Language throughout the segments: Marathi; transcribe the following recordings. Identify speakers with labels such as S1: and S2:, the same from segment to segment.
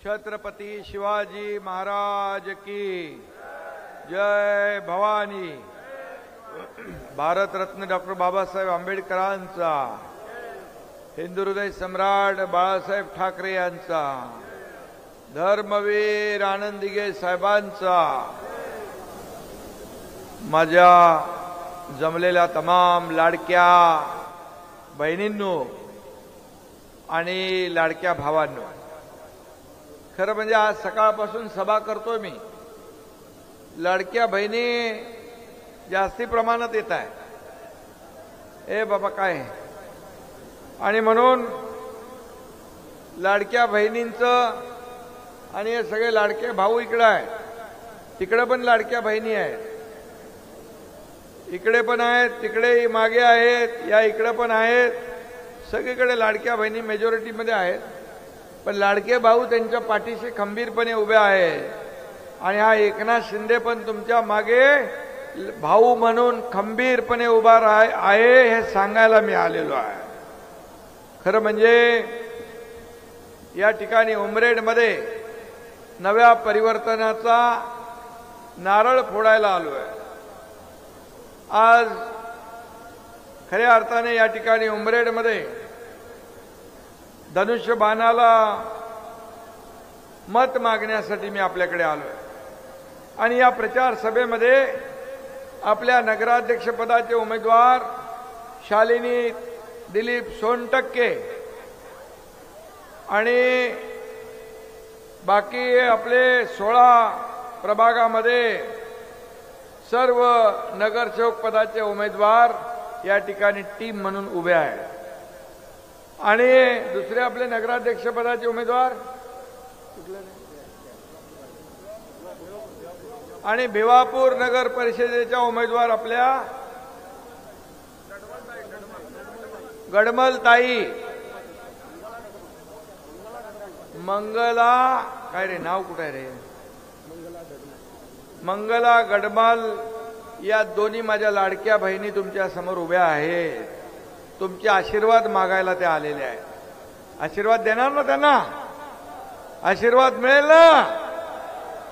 S1: छत्रपती शिवाजी महाराज की जय भवानी। भारतरत्न डॉक्टर बाबासाहेब आंबेडकरांचा, हिंदू हृदय सम्राट बाळासाहेब ठाकरे यांचा, धर्मवीर आनंद दिघे साहेबांचा, माझ्या जमलेल्या तमाम लाडक्या बहिणींनो आणि लाडक्या भावांनो, खरं म्हणजे आज सकाळपासून सभा करतोय मी। लाडक्या बहिणी जास्ती प्रमाणात येत आहे। ए बाबा काय, आणि म्हणून लाडक्या बहिणींचं आणि हे सगळे लाडके भाऊ इकडे आहेत, तिकडे पण लाडक्या बहिणी आहेत, इकडे पण आहेत, तिकडे मागे आहेत, या इकडे पण आहेत, सगळीकडे लाडक्या बहिणी मेजॉरिटीमध्ये आहेत। पण लाडके भाऊ त्यांच्या पाठीशी खंबीरपणे उभे आहेत आणि हा एकनाथ शिंदे पण तुमच्या मागे भाऊ म्हणून खंबीरपणे उभा आहे हे सांगायला मी आलेलो आहे। खरं म्हणजे या ठिकाणी उमरेडमध्ये नव्या परिवर्तनाचा नारळ फोडायला आलो आहे। आज खऱ्या अर्थाने या ठिकाणी उमरेडमध्ये धनुष्यबाणाला मत मागण्यासाठी मी आपल्याकडे आलोय आणि या प्रचार सभेमध्ये आपल्या नगराध्यक्षपदाचे उमेदवार शालिनी दिलीप सोनटक्के आणि बाकी आपले 16 प्रभागामध्ये सर्व नगरसेवक पदाचे उमेदवार या ठिकाणी टीम म्हणून उभे आहेत आणि दुसरे आपले नगराध्यक्ष पदाचे उमेदवार आणि भिवापूर नगर परिषदेच्या उमेदवार आपल्या गडमलताई मंगला, काय रे नाव कुठे आहे रे, मंगला गडमल, या दोन्ही माझ्या लाडक्या बहिणी तुमच्या समोर उभ्या आहेत। तुमचे आशीर्वाद मागायला ते आलेले आहेत। आशीर्वाद देणार ना त्यांना? आशीर्वाद मिळेल ना?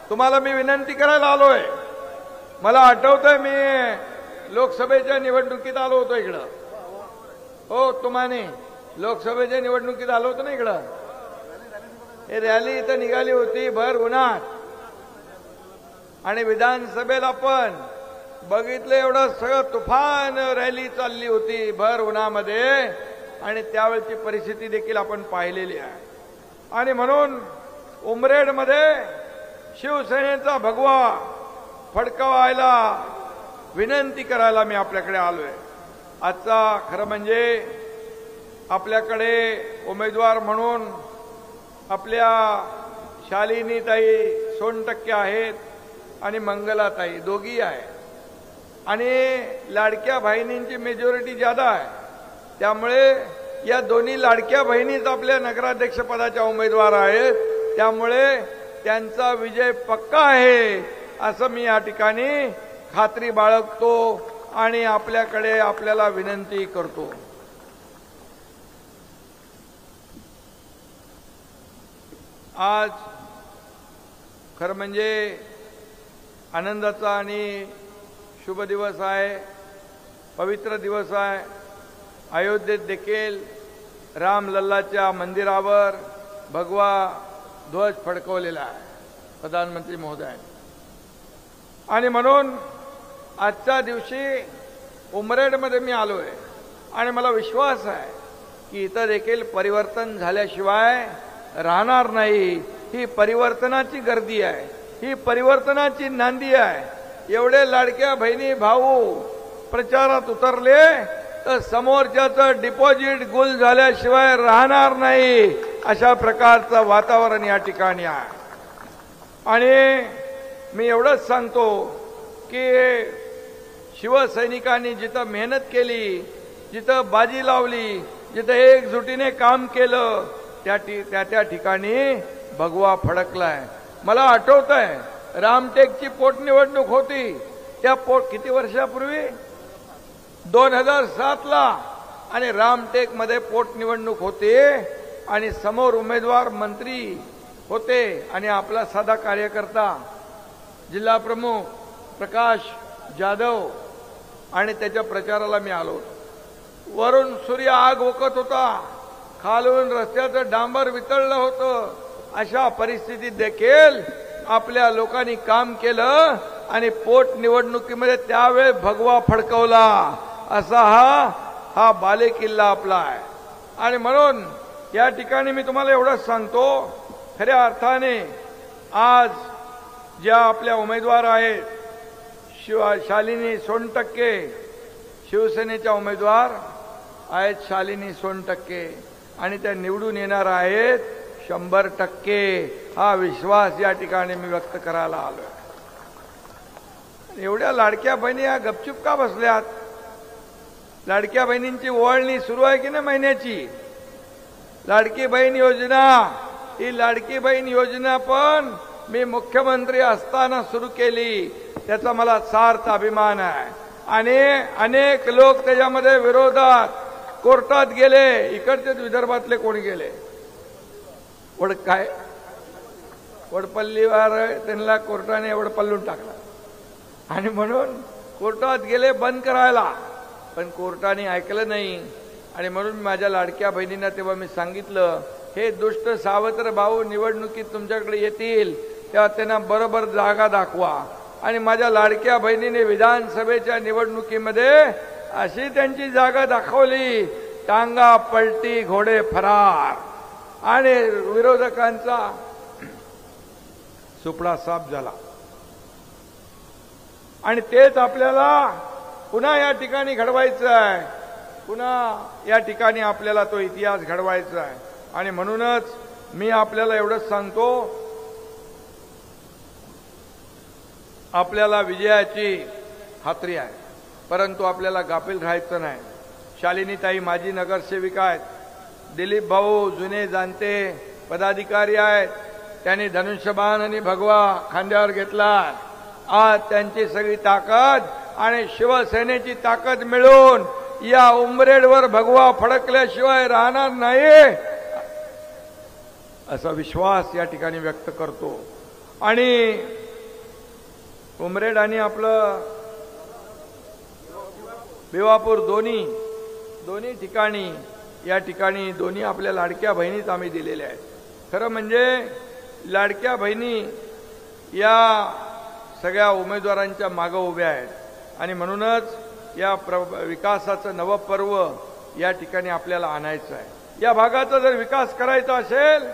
S1: तुम्हाला मी विनंती करायला आलोय। मला आठवतंय मी लोकसभेच्या निवडणुकीत आलो होतो इकडं। हो, तुम्हाने लोकसभेच्या निवडणुकीत आलो होतो ना इकडं। हे रॅली इथं निघाली होती भर उन्हात आणि विधानसभेला पण बघितलं एवढं सगळं तुफान रॅली चालली होती भर उन्हामध्ये आणि त्यावेळची परिस्थिती देखील आपण पाहिलेली आहे। आणि म्हणून उमरेडमध्ये शिवसेनेचा भगवा फडकवायला विनंती करायला मी आपल्याकडे आलोय। आजचा खरं म्हणजे आपल्याकडे उमेदवार म्हणून आपल्या शालिनीताई सोनटक्के आहेत आणि मंगलाताई दोघी आहेत आणि लाडक्या बहिणींची मेजॉरिटी ज्यादा आहे, त्यामुळे या दोन्ही लाडक्या बहिणीच आपल्या नगराध्यक्ष पदाच्या उमेदवार आहेत, त्यामुळे त्यांचा विजय पक्का आहे असं मी या ठिकाणी खात्री बाळगतो आणि आपल्याला विनंती करतो। आज खरं म्हणजे आनंदाचा आणि शुभ दिवस आहे, पवित्र दिवस आहे। अयोध्येत देखील रामलल्लाच्या मंदिरावर भगवा ध्वज फडकवलेला आहे प्रधानमंत्री महोदयांनी आणि म्हणून आजच्या दिवशी उमरेडमध्ये मी आलोय आणि मला विश्वास आहे की इथं देखील परिवर्तन झाल्याशिवाय राहणार नाही। ही परिवर्तनाची गर्दी आहे, ही परिवर्तनाची नांदी आहे। एवढे लाडक्या बहिणी भाऊ प्रचारात उतरले तर समोरच्याचं डिपॉझिट गुल झाल्याशिवाय राहणार नाही, अशा प्रकारचं वातावरण या ठिकाणी आहे। आणि मी एवढंच सांगतो की शिवसैनिकांनी जिथं मेहनत केली, जिथं बाजी लावली, जिथं एकजुटीने काम केलं, त्या ठिकाणी भगवा फडकलाय। मला आठवतंय रामटेकची पोटनिवडणूक होती, त्या किती वर्षापूर्वी 2007 ला आणि रामटेकमध्ये पोटनिवडणूक होते आणि समोर उमेदवार मंत्री होते आणि आपला साधा कार्यकर्ता जिल्हा प्रमुख प्रकाश जाधव आणि त्याच्या प्रचाराला मी आलो. वरून सूर्य आग ओकत होता, खालून रस्त्याचं डांबर वितळलं होतं. अशा परिस्थितीत देखील आपल्या लोकांनी काम केलं आणि पोटनिवडणुकीमध्ये त्यावेळेस भगवा फडकवला. असा हा बालेकिल्ला आपला आहे. आणि म्हणून या ठिकाणी मी तुम्हाला एवढंच सांगतो, खऱ्या अर्थाने आज ज्या आपल्या उमेदवार आहेत, शालिनी सोनटक्के शिवसेनेच्या उमेदवार आहेत, शालिनी सोनटक्के, आणि त्या निवडून येणार आहेत 100%. हा विश्वास या ठिकाणी मी व्यक्त करायला आलोय. एवढ्या लाडक्या बहिणी या गपचूप का बसल्यात? लाडक्या बहिणींची ओवाळणी सुरू आहे की नाही महिन्याची? लाडकी बहीण योजना, ही लाडकी बहीण योजना पण मी मुख्यमंत्री असताना सुरू केली. त्याचा मला सार्थ अभिमान आहे. आणि अनेक लोक त्याच्यामध्ये विरोधात कोर्टात गेले. इकडचे विदर्भातले कोणी गेले? वडपल्लीवर त्यांना कोर्टाने वडपल्लून टाकला आणि म्हणून कोर्टात गेले बंद करायला, पण कोर्टाने ऐकलं नाही. आणि म्हणून माझ्या लाडक्या बहिणींना तेव्हा मी सांगितलं, हे दुष्ट सावत्र भाऊ निवडणुकीत तुमच्याकडे येतील तेव्हा त्यांना बरोबर जागा दाखवा. आणि माझ्या लाडक्या बहिणीने विधानसभेच्या निवडणुकीमध्ये अशी त्यांची जागा दाखवली, टांगा पलटी घोडे फरार, आणि विरोधकांचा सुपडा साफ झाला. आणि तेच आपल्याला पुन्हा या ठिकाणी घडवायचं आहे. पुन्हा या ठिकाणी आपल्याला तो इतिहास घडवायचा आहे. आणि म्हणूनच मी आपल्याला एवढंच सांगतो, आपल्याला विजयाची खात्री आहे, परंतु आपल्याला गाफील राहायचं नाही. शालिनीताई माझी नगरसेविका आहेत, दिलीप भाऊ जुने जाणते पदाधिकारी आहेत, त्यांनी धनुष्यबाण आणि भगवा खांद्यावर घेतला. आज त्यांची सगळी ताकद आणि शिवसेनेची ताकद मिळून या उंबरेडवर भगवा फडकल्याशिवाय राहणार नाही, असा विश्वास या ठिकाणी व्यक्त करतो. आणि उमरेड आणि आपलं भिवापूर दोन्ही ठिकाणी या ठिकाणी दोन्ही आपल्या लाडक्या बहिणीच आम्ही दिलेल्या आहेत. खरं म्हणजे लाडक्या बहिणी या सगळ्या उमेदवारांच्या मागं उभ्या आहेत. आणि म्हणूनच या विकासाचं नवपर्व या ठिकाणी आपल्याला आणायचं आहे. या भागाचा जर विकास करायचा असेल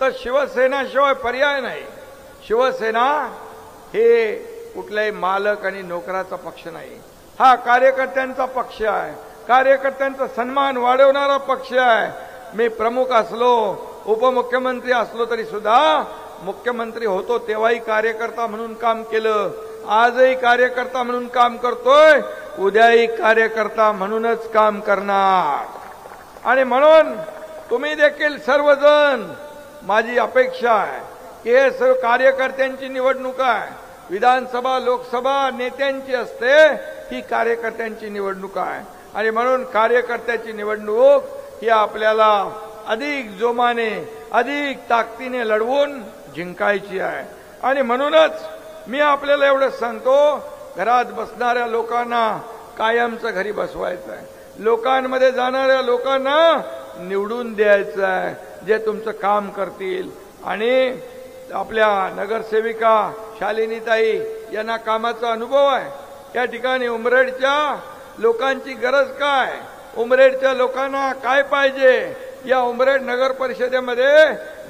S1: तर शिवसेनाशिवाय पर्याय नाही. शिवसेना हे कुठल्याही मालक आणि नोकराचा पक्ष नाही, हा कार्यकर्त्यांचा पक्ष आहे. कार्यकर्त्यांचा सन्मान वाढवणारा पक्ष आहे. मी प्रमुख असलो, उपमुख्यमंत्री असलो तरी सुद्धा मुख्यमंत्री होतो तेव्हाही कार्यकर्ता म्हणून काम केलं, आजही कार्यकर्ता म्हणून काम करतोय, उद्याही कार्यकर्ता म्हणूनच काम करणार. आणि म्हणून तुम्ही देखील सर्वजण, माझी अपेक्षा आहे की हे सर्व कार्यकर्त्यांची निवडणूक आहे. विधानसभा लोकसभा नेत्यांची असते, ही कार्यकर्त्यांची निवडणूक आहे. आणि म्हणून कार्यकर्त्याची निवडणूक ही आपल्याला अधिक जोमाने अधिक ताकदीने लढवून जिंकायची आहे. आणि म्हणूनच मी आपल्याला एवढंच सांगतो, घरात बसणाऱ्या लोकांना कायमचं घरी बसवायचं आहे. लोकांमध्ये जाणाऱ्या लोकांना निवडून द्यायचं आहे, जे तुमचं काम करतील. आणि आपल्या नगरसेविका शालिनीताई यांना कामाचा अनुभव आहे. या ठिकाणी उमरेडच्या लोकांची गरज काय, उमरेडच्या लोकांना काय पाहिजे, या उमरेड नगर परिषदेमध्ये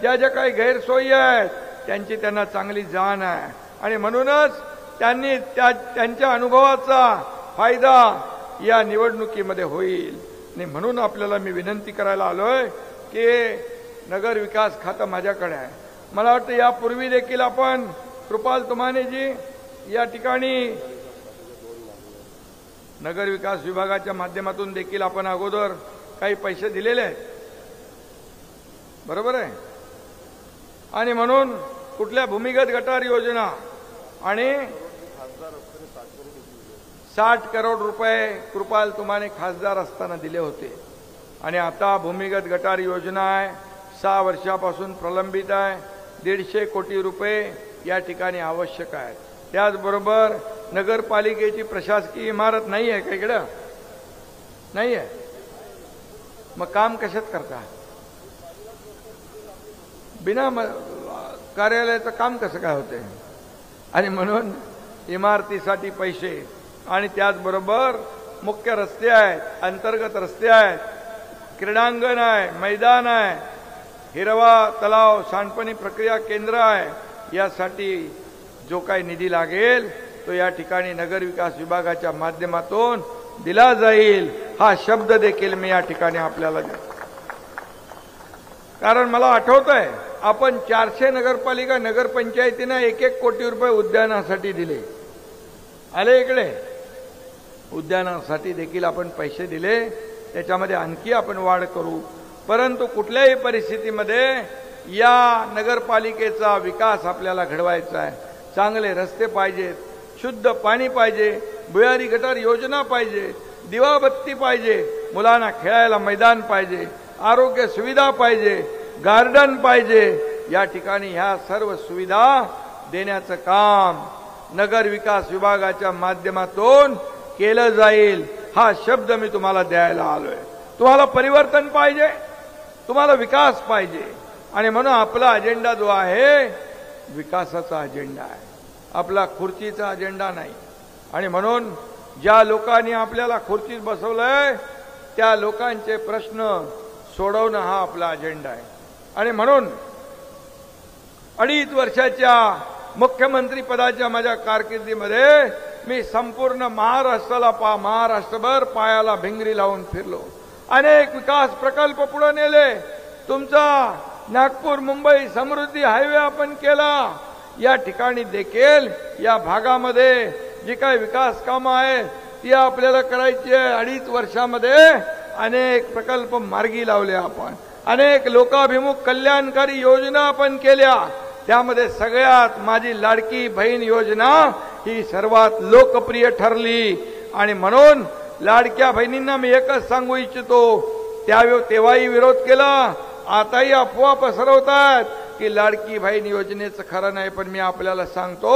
S1: ज्या ज्या काही गैरसोयी आहेत त्यांची त्यांना चांगली जाण आहे. आणि म्हणूनच त्यांनी त्यांच्या अनुभवाचा फायदा या निवडणुकीमध्ये होईल. आणि म्हणून आपल्याला मी विनंती करायला आलोय की नगर विकास खातं माझ्याकडे आहे. मला वाटतं यापूर्वी देखील आपण कृपाल तुमानेजी या ठिकाणी नगर विकास विभागाच्या माध्यमातून देखील आपण अगोदर काही पैसे दिलेले आहेत, बरोबर आहे. आणि म्हणून कुठल्या भूमिगत गटार योजना आणि 60 करोड रुपये कृपाल तुमाने खासदार असताना दिले होते. आणि आता भूमिगत गटार योजना आहे, 6 वर्षापासून प्रलंबित आहे. 150 कोटी रुपये या ठिकाणी आवश्यक आहेत. त्याचबरोबर नगरपालिकेची प्रशासकीय इमारत नाही आहे का इकडं? नाही आहे. मग काम कशात करता? बिना कार्यालयाचं काम कसं काय होते? आणि म्हणून इमारतीसाठी पैसे आणि त्याचबरोबर मुख्य रस्ते आहेत, अंतर्गत रस्ते आहेत, क्रीडांगण आहे, मैदान आहे, हिरवा तलाव, सांडपाणी प्रक्रिया केंद्र आहे. यासाठी जो काही निधी लागेल तो या ठिकाणी नगरविकास विभागाच्या माध्यमातून दिला जाईल. हा शब्द देखील मी या ठिकाणी आपल्याला देतो. कारण मला आठवतंय आपण 400 नगरपालिका नगरपंचायतीनं 1-1 कोटी रुपये उद्यानासाठी दिले. आले इकडे? उद्यानासाठी देखील आपण पैसे दिले. त्याच्यामध्ये आणखी आपण वाढ करू. परंतु कुठल्याही परिस्थितीमध्ये या नगरपालिकेचा विकास आपल्याला घडवायचा आहे. चांगले रस्ते पाहिजेत, शुद्ध पाणी पाहिजे, भुयारी गटार योजना पाहिजे, दिवाबत्ती पाहिजे, मुलांना खेळायला मैदान पाहिजे, आरोग्य सुविधा पाहिजे, गार्डन पाहिजे. या ठिकाणी ह्या सर्व सुविधा देण्याचं काम नगर विकास विभागाच्या माध्यमातून केलं जाईल. हा शब्द मी तुम्हाला द्यायला आलोय. तुम्हाला परिवर्तन पाहिजे, तुम्हाला विकास पाहिजे आणि म्हणून आपला अजेंडा जो आहे विकासाचा अजेंडा आहे, आपला खुर्चीचा अजेंडा नाही. आणि म्हणून ज्या लोकांनी आपल्याला खुर्चीत बसवलंय त्या लोकांचे प्रश्न सोडवणं हा आपला अजेंडा आहे. आणि म्हणून 2.5 वर्षाच्या मुख्यमंत्री पदाच्या माझ्या कारकिर्दीमध्ये मी संपूर्ण महाराष्ट्रभर पायाला भिंगरी लावून फिरलो. अनेक विकास प्रकल्प पुढे नेले. तुमचा नागपूर मुंबई समृद्धी हायवे आपण केला. या ठिकाणी देखील या भागामध्ये जी काही विकास कामं आहेत ती आपल्याला करायची आहे. 2.5 वर्षामध्ये अनेक प्रकल्प मार्गी लावले आपण. अनेक लोकाभिमुख कल्याणकारी योजना आपण केल्या. त्यामध्ये सगळ्यात माझी लाडकी बहीण योजना ही सर्वात लोकप्रिय ठरली. आणि म्हणून लाडक्या बहिणींना मी एकच सांगू इच्छितो, तेव्हाही विरोध केला, आताही अफवा पसरवतात की लाडकी बहीण योजनेचं खरं नाही. पण मी आपल्याला सांगतो,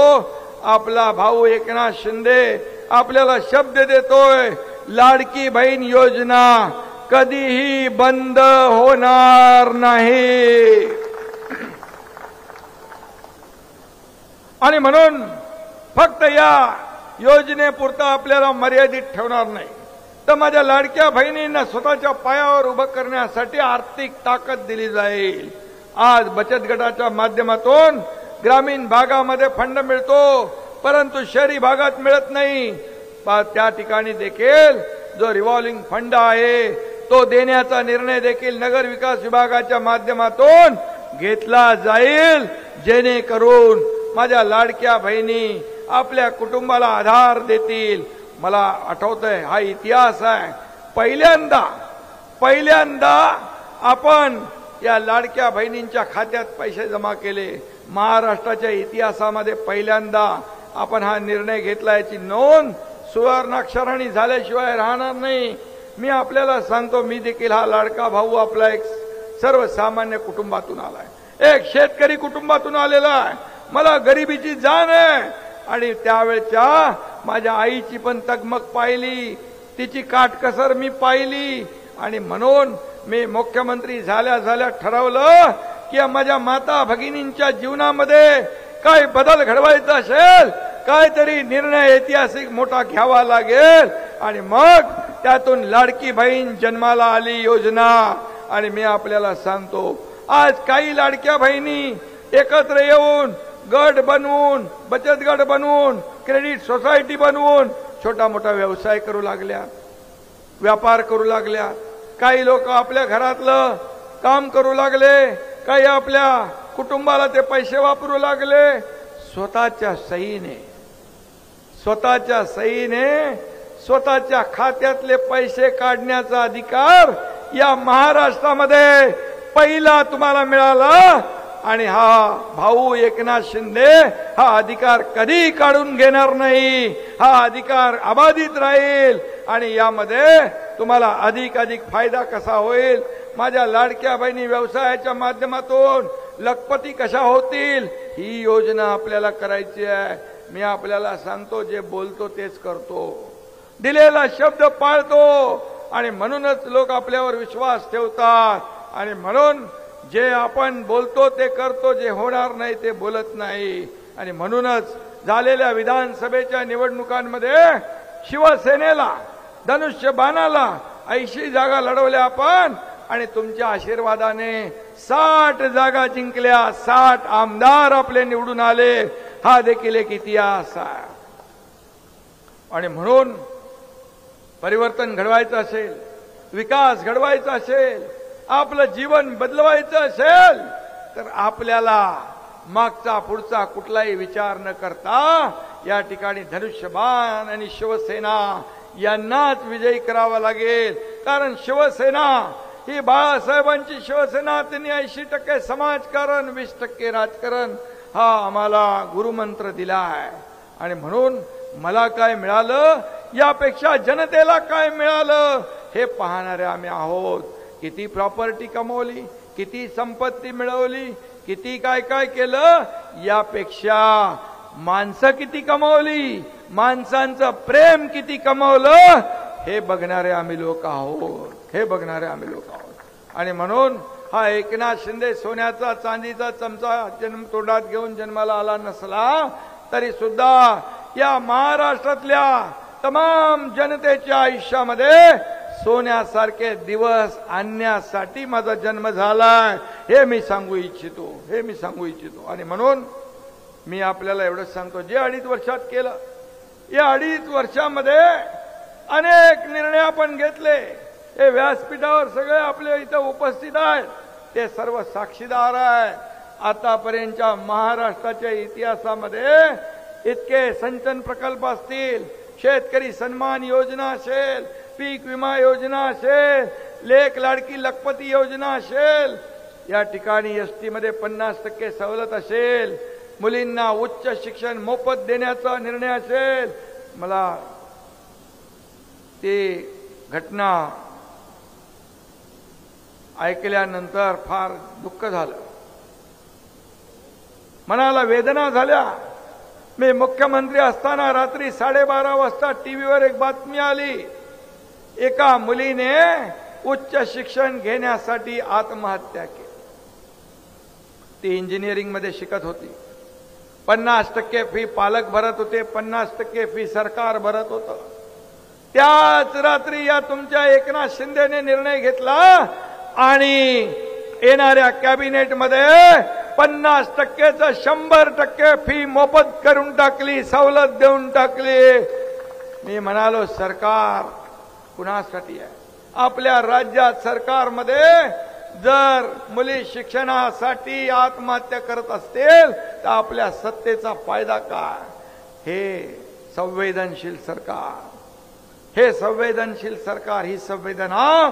S1: आपला भाऊ एकनाथ शिंदे आपल्याला शब्द देतोय, लाडकी बहीण योजना कधीही बंद होणार नाही. आणि म्हणून फक्त या योजनेपुरता आपल्याला मर्यादित ठेवणार नाही, तर माझ्या लाडक्या बहिणींना स्वतःच्या पायावर उभं करण्यासाठी आर्थिक ताकद दिली जाईल. आज बचत गटाच्या माध्यमातून ग्रामीण भागामध्ये फंड मिळतो, परंतु शहरी भागात मिळत नाही. त्या ठिकाणी देखील जो रिव्हॉल्विंग फंड आहे तो देण्याचा निर्णय देखील नगर विकास विभागाच्या माध्यमातून घेतला जाईल, जेणेकरून माझ्या लाडक्या बहिणी आपल्या कुटुंबाला आधार देतील. मला आठवतंय, हा इतिहास आहे, पहिल्यांदा आपण या लाडक्या बहिणींच्या खात्यात पैसे जमा केले. महाराष्ट्राच्या इतिहासामध्ये पहिल्यांदा आपण हा निर्णय घेतला. याची नोंद सुवर्णाक्षरांनी झाल्याशिवाय राहणार नाही. मी आपल्याला सांगतो, मी देखील हा लाडका भाऊ आपला एक सर्वसामान्य कुटुंबातून आलाय, एक शेतकरी कुटुंबातून आलेला आहे. मला गरिबीची जाण आहे. आणि त्यावेळच्या माझ्या आईची पण तगमग पाहिली, तिची काटकसर मी पाहिली. आणि म्हणून मी मुख्यमंत्री झाल्या ठरवलं की माझ्या माता भगिनींच्या जीवनामध्ये काय बदल घडवायचा असेल, काहीतरी निर्णय ऐतिहासिक मोठा घ्यावा लागेल. आणि मग त्यातून लाडकी बहीण जन्माला आली योजना. आणि मी आपल्याला सांगतो, आज काही लाडक्या बहिणी एकत्र येऊन गट बनवून, बचत गट बनवून, क्रेडिट सोसायटी बनवून छोटा मोठा व्यवसाय करू लागल्या, व्यापार करू लागल्या. काही लोक आपल्या घरातलं काम करू लागले, काही आपल्या कुटुंबाला ते पैसे वापरू लागले. स्वतःच्या सहीने स्वतःच्या खात्यातले पैसे काढण्याचा अधिकार या महाराष्ट्रामध्ये पहिला तुम्हाला मिळाला. आणि हा भाऊ एकनाथ शिंदे हा अधिकार कधी काढून घेणार नाही. हा अधिकार अबाधित राहील. आणि यामध्ये तुम्हाला अधिक फायदा कसा होईल, माझ्या लाडक्या बहिणी व्यवसायाच्या माध्यमातून लखपती कशा होतील ही योजना आपल्याला करायची आहे. मी आपल्याला सांगतो, जे बोलतो तेच करतो, दिलेला शब्द पाळतो आणि म्हणूनच लोक आपल्यावर विश्वास ठेवतात. आणि म्हणून जे आपण बोलतो ते करतो, जे होणार नाही ते बोलत नाही. आणि म्हणूनच झालेल्या विधानसभेच्या निवडणुकांमध्ये शिवसेनेला, धनुष्यबाणाला 80 जागा लढवल्या आपण आणि तुमच्या आशीर्वादाने 60 जागा जिंकल्या, 60 आमदार आपले निवडून आले. हा देखील एक इतिहास आहे. आणि म्हणून परिवर्तन घडवायचं असेल, विकास घडवायचा असेल, आपलं जीवन बदलवायचं असेल तर आपल्याला मागचा पुढचा कुठलाही विचार न करता या ठिकाणी धनुष्यबाण आणि शिवसेना यांनाच विजयी करावा लागेल. कारण शिवसेना ही बाळासाहेबांची शिवसेना, त्यांनी 80% समाजकारण, 20% राजकारण हा आम्हाला गुरुमंत्र दिला आहे. आणि म्हणून मला काय मिळालं यापेक्षा जनतेला काय मिळालं हे पाहणारे आम्ही आहोत. किती प्रॉपर्टी कमवली, किती संपत्ती मिळवली, किती काय काय केलं, यापेक्षा माणसं किती कमवली, माणसांचं प्रेम किती कमवलं हे बघणारे आम्ही लोक आहोत, हे बघणारे आम्ही लोक आहोत. आणि म्हणून हा एकनाथ शिंदे सोन्याचा चांदीचा चमचा जन्म तोंडात घेऊन जन्माला आला नसला तरी सुद्धा या महाराष्ट्रातल्या तमाम जनतेच्या आयुष्यामध्ये सोन्यासारखे दिवस आणण्यासाठी माझा जन्म झालाय, हे मी सांगू इच्छितो, हे मी सांगू इच्छितो. आणि म्हणून मी आपल्याला एवढंच सांगतो, जे 2.5 वर्षात केलं, या 2.5 वर्षामध्ये अनेक निर्णय आपण घेतले. हे व्यासपीठावर सगळे आपले इथं उपस्थित आहेत, ते सर्व साक्षीदार आहे. आतापर्यंतच्या महाराष्ट्राच्या इतिहासामध्ये इतके सिंचन प्रकल्प असतील, शेतकरी सन्मान योजना असेल, पीक विमा योजना असेल, लेक लाडकी लखपती योजना असेल, या ठिकाणी एसटी मध्ये 50% सवलत असेल, मुलींना उच्च शिक्षण मोफत देण्याचा निर्णय असेल. मला ते घटना ऐकल्यानंतर फार दुःख झालं, मनाला वेदना झाल्या. मी मुख्यमंत्री असताना रात्री 12:30 वाजता टीव्हीवर एक बातमी आली, एका मुलीने उच्च शिक्षण घेण्यासाठी आत्महत्या केली. ती इंजिनिअरिंग मध्ये शिकत होती. 50% फी पालक भरत होते, 50% फी सरकार भरत होतं. त्याच रात्री या तुमच्या एकनाथ शिंदेने निर्णय घेतला आणि येणाऱ्या कॅबिनेटमध्ये 50%चं 100% फी मोफत करून टाकली, सवलत देऊन टाकली. मी म्हणालो, सरकार कुणासाठी आहे? आपल्या राज्यात सरकारमध्ये जर मुली शिक्षणासाठी आत्महत्या करत असतील तर आपल्या सत्तेचा फायदा काय? हे संवेदनशील सरकार, हे संवेदनशील सरकार, ही संवेदना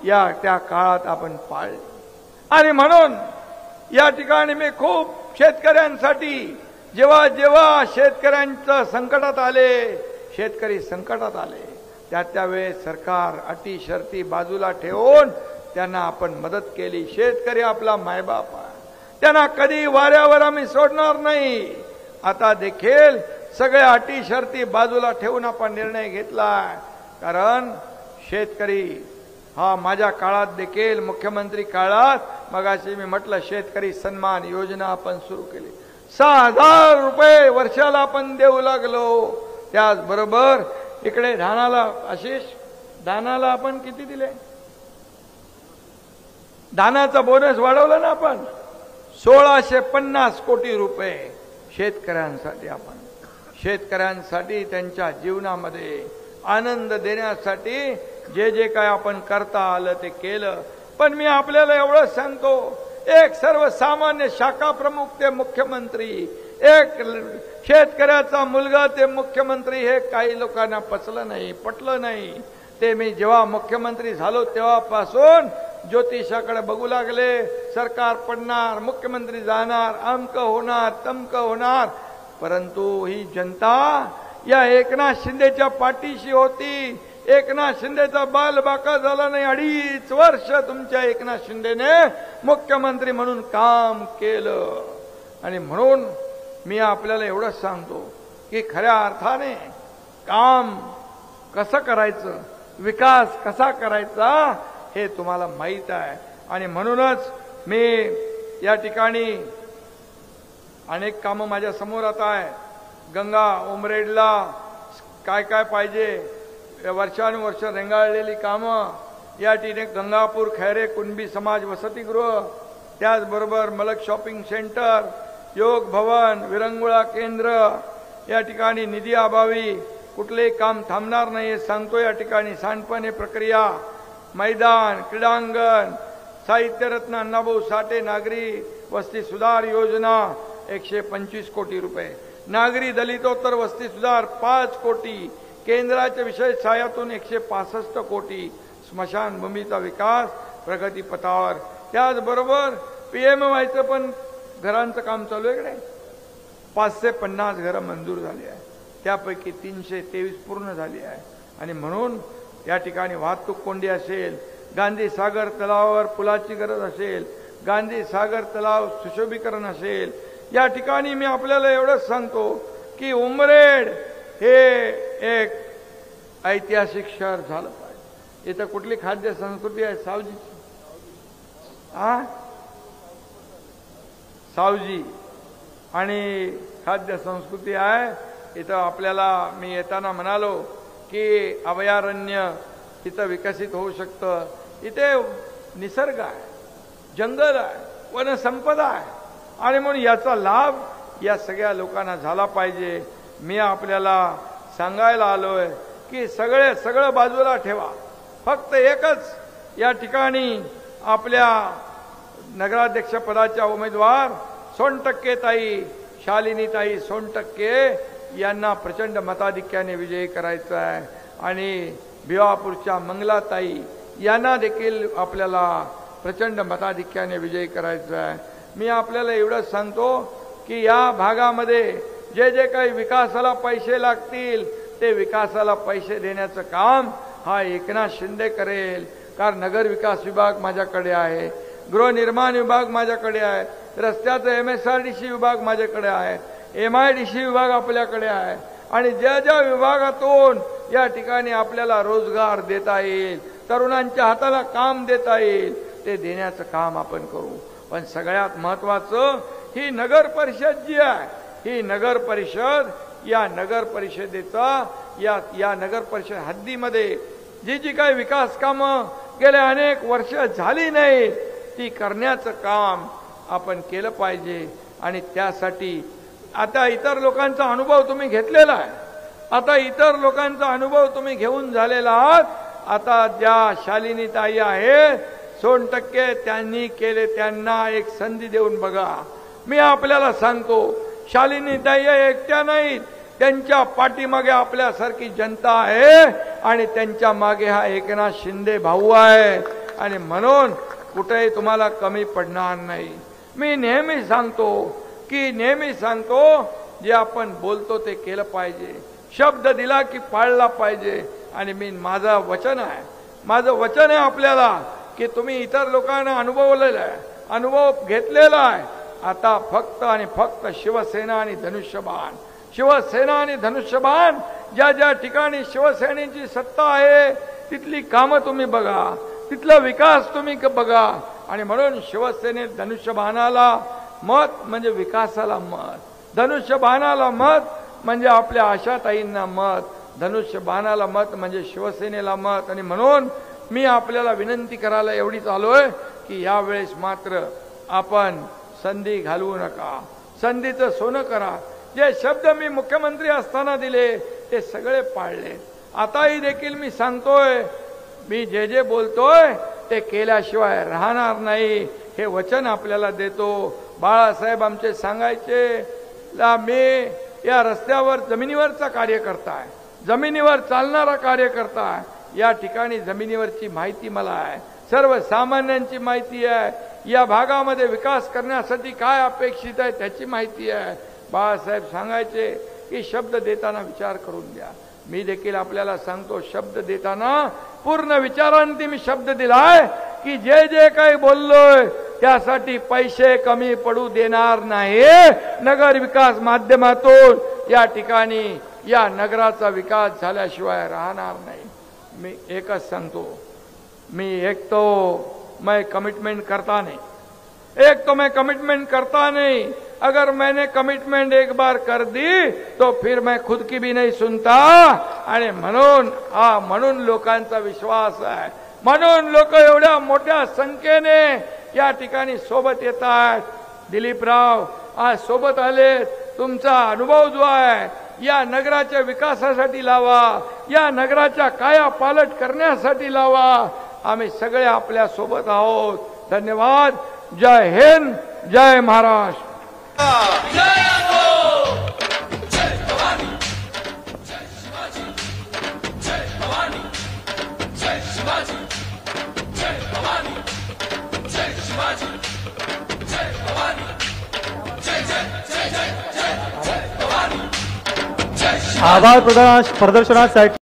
S1: या त्या काळात आपण पाळली. आणि म्हणून या ठिकाणी मी खूप शेतकऱ्यांसाठी, जेव्हा जेव्हा शेतकऱ्यांचं संकटात आले, शेतकरी संकटात आले, त्यावेळेस सरकार अटी शर्ती बाजूला ठेवून त्यांना आपण मदत केली. शेतकरी आपला मायबाप आहे, त्यांना कधी वाऱ्यावर आम्ही सोडणार नाही. आता देखील सगळ्या अटी शर्ती बाजूला ठेवून आपण निर्णय घेतलाय. कारण शेतकरी हा माझ्या काळात देखील, मुख्यमंत्री काळात, मगाशी मी म्हटलं, शेतकरी सन्मान योजना आपण सुरू केली. 6,000 रुपये वर्षाला आपण देऊ लागलो. त्याचबरोबर इकडे धानाला, आशिष, धानाला आपण किती दिले? धानाचा बोनस वाढवला ना आपण, 1,650 कोटी रुपये शेतकऱ्यांसाठी. आपण शेतकऱ्यांसाठी त्यांच्या जीवनामध्ये आनंद देण्यासाठी जे जे काय आपण करता आलं ते केलं. पण मी आपल्याला एवढंच सांगतो, एक सर्वसामान्य शाखा प्रमुख ते मुख्यमंत्री, एक शेतकऱ्याचा मुलगा ते मुख्यमंत्री, हे काही लोकांना पचलं नाही, पटलं नाही. ते मी जेव्हा मुख्यमंत्री झालो तेव्हापासून ज्योतिषाकडे बघू लागले. सरकार पडणार, मुख्यमंत्री जाणार, अमक होणार, तमक होणार. परंतु ही जनता या एकनाथ शिंदेच्या पाठीशी होती. एकनाथ शिंदेचा बाल बाका झाला नाही. 2.5 वर्ष तुमच्या एकनाथ शिंदेने मुख्यमंत्री म्हणून काम केलं. आणि म्हणून मी आपल्याला एवढंच सांगतो की खऱ्या अर्थाने काम कसं करायचं, विकास कसा करायचा हे तुम्हाला माहीत आहे. आणि म्हणूनच मी या ठिकाणी अनेक कामं माझ्या समोर आता आहे. गंगा उमरेडला काय काय पाहिजे, वर्षानुवर्ष रेंगाळलेली कामं, या ठिकाणी गंगापूर खैरे कुणबी समाज वसतिगृह, त्याचबरोबर मलक शॉपिंग सेंटर, योग भवन, विरंगुळा केंद्र, या ठिकाणी निधी अभावी कुठलेही काम थांबणार नाही सांगतो. या ठिकाणी सांडपाणी प्रक्रिया, मैदान, क्रीडांगण, साहित्यरत्न अण्णाभाऊ साठे नागरी वस्ती सुधार योजना 125 कोटी रुपये, नागरी दलितोत्तर वस्ती सुधार 5 कोटी, केंद्राच्या विशेष सहाय्यातून 165 कोटी, स्मशानभूमीचा विकास प्रगतीपथावर. त्याचबरोबर PMYचं पण घरांचं काम चालू आहे कडे. 550 घरं मंजूर झाली आहे, त्यापैकी 323 पूर्ण झाली आहे. आणि म्हणून या ठिकाणी वाहतूक कोंडी असेल, गांधी सागर तलावावर पुलाची गरज असेल, गांधी सागर तलाव सुशोभीकरण असेल, या ठिकाणी मी आपल्याला एवढंच सांगतो की उमरेड हे एक ऐतिहासिक शहर झालं पाहिजे. इथं कुठली खाद्य संस्कृती आहे सावजीची? सावजी आणि खाद्य संस्कृती आहे. इथं आपल्याला मी येताना म्हणालो की अभयारण्य इथं विकसित होऊ शकतं. इथे निसर्ग आहे, जंगल आहे, वनसंपदा आहे. आणि म्हणून याचा लाभ या सगळ्या लोकांना झाला पाहिजे. मी आपल्याला सांगायला आलोय की सगळं बाजूला ठेवा, फक्त एकच या ठिकाणी आपल्या नगराध्यक्ष पदाच्या उमेदवार सोनटक्के ताई, शालिनी ताई सोनटक्के यांना प्रचंड मताधिक्याने विजयी करायचा आहे. आणि भिवापूरच्या मंगलाताई यांना देखील आपल्याला प्रचंड मताधिक्याने विजयी करायचा आहे. मी आपल्याला एवढंच सांगतो की या भागामध्ये जे जे काही विकासाला पैसे लागतील ते विकासाला पैसे देण्याचं काम हा एकनाथ शिंदे करेल. कारण नगर विकास विभाग माझ्याकडे आहे, गृहनिर्माण विभाग माझ्याकडे आहे, रस्त्याचा MSRDC विभाग माझ्याकडे आहे, MIDC विभाग आपल्याकडे आहे. आणि ज्या ज्या विभागातून या ठिकाणी आपल्याला रोजगार देता येईल, तरुणांच्या हाताला काम देता येईल, ते देण्याचं काम आपण करू. पण सगळ्यात महत्वाचं ही नगर परिषद जी आहे, ही नगर परिषद, या नगर परिषदेचा या नगर परिषद हद्दीमध्ये जी काही विकास कामं गेल्या अनेक वर्ष झाली नाहीत ती करण्याचं काम आपण केलं पाहिजे. आणि त्यासाठी आता इतर लोकांचा अनुभव तुम्ही घेतलेला आहे, आता इतर लोकांचा अनुभव तुम्ही घेऊन झालेला आहात. आता ज्या शालिनी ताई आहेत सोनटक्के, त्यांनी केले, त्यांना एक संधी देऊन बघा. मी आपल्याला सांगतो, शालिनी ताई एकट्या नाहीत, त्यांच्या पाठीमागे आपल्यासारखी जनता आहे आणि त्यांच्या मागे हा एकनाथ शिंदे भाऊ आहे. आणि म्हणून कुठेही तुम्हाला कमी पडणार नाही. मी नेहमी सांगतो जे आपण बोलतो ते केलं पाहिजे, शब्द दिला की पाळला पाहिजे. आणि माझं वचन आहे आपल्याला की तुम्ही इतर लोकांना अनुभवलेला आहे, अनुभव घेतलेला आहे. आता फक्त आणि फक्त शिवसेना आणि धनुष्यबाण ज्या ज्या ठिकाणी शिवसेनेची सत्ता आहे तिथली कामं तुम्ही बघा, तिथला विकास तुम्ही बघा. आणि म्हणून शिवसेनेत धनुष्यबाणाला मत म्हणजे विकासाला मत, धनुष्यबाणाला मत म्हणजे आपल्या आशाताईंना मत, धनुष्यबाणाला मत म्हणजे शिवसेनेला मत. आणि म्हणून मी आपल्याला विनंती करायला एवढीच आलोय की यावेळेस मात्र आपण संधी घालवू नका, संधीचं सोनं करा. जे शब्द मी मुख्यमंत्री असताना दिले ते सगळे पाळले. आताही देखील मी सांगतोय, मी जे बोलतोय ते केल्याशिवाय राहणार नाही, हे वचन आपल्याला देतो. बाळासाहेब आमचे सांगायचे, मी या रस्त्यावर जमिनीवरचा कार्यकर्ता आहे, जमिनीवर चालणारा कार्यकर्ता आहे. या ठिकाणी जमिनीवरची माहिती मला आहे, सर्वसामान्यांची माहिती आहे, या भागामध्ये विकास करण्यासाठी काय अपेक्षित आहे त्याची माहिती आहे. बाळासाहेब सांगायचे की शब्द देताना विचार करून द्या, मी देखील आपल्याला सांगतो, शब्द देताना पूर्ण विचारांती मी शब्द दिलाय की जे जे काही बोललोय त्यासाठी पैसे कमी पडू देणार नाही. नगर विकास माध्यमातून या ठिकाणी या नगराचा विकास झाल्याशिवाय राहणार नाही. मी एकच सांगतो, मैं कमिटमेंट करता नहीं, अगर मैंने कमिटमेंट एक बार कर दी तो फिर मैं खुद की भी नहीं सुनता. आणि म्हणून लोकांचा विश्वास आहे, म्हणून लोक एवढ्या मोठ्या संख्येने या ठिकाणी सोबत येत आहेत. दिलीपराव आज सोबत आले, तुमचा अनुभव जो आहे या नगराच्या विकासासाठी लावा, या नगराच्या कायापालट करण्यासाठी लावा. आम्ही सगळे आपल्या सोबत आहोत. धन्यवाद. जय हिंद, जय महाराष्ट्र.
S2: आभार प्रदर्शनासाठी